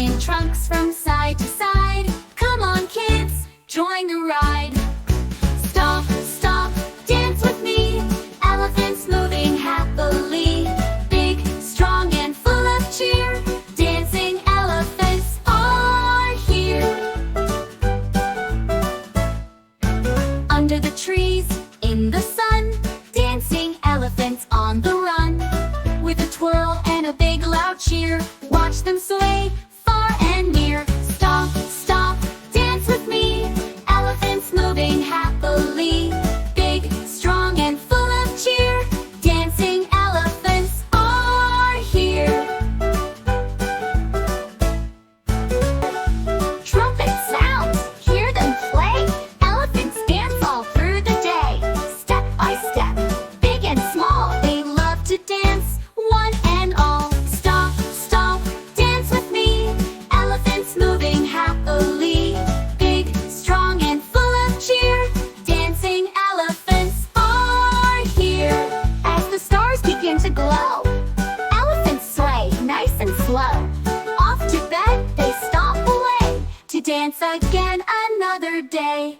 swinging trunks from side to side. Come on, kids, join the ride. Stomp, stomp, dance with me. Elephants moving happily. Big, strong, and full of cheer. Dancing elephants are here. Under the trees, in the sun, dancing elephants on the run. With a twirl and a big loud cheer, watch them sway far and near. Stomp, stomp, dance with me. Elephants moving happily. Big, strong, and full of cheer. Dancing elephants are here. Trumpet sounds, hear them play. Elephants dance all through the day. Step by step, big and small, they love to dance, one and all. Stomp, stomp, dance with me. Elephants moving happily. Big, strong, and full of cheer. Dancing elephants are here. As the stars begin to glow, elephants sway nice and slow. Off to bed they stomp away, to dance again another day.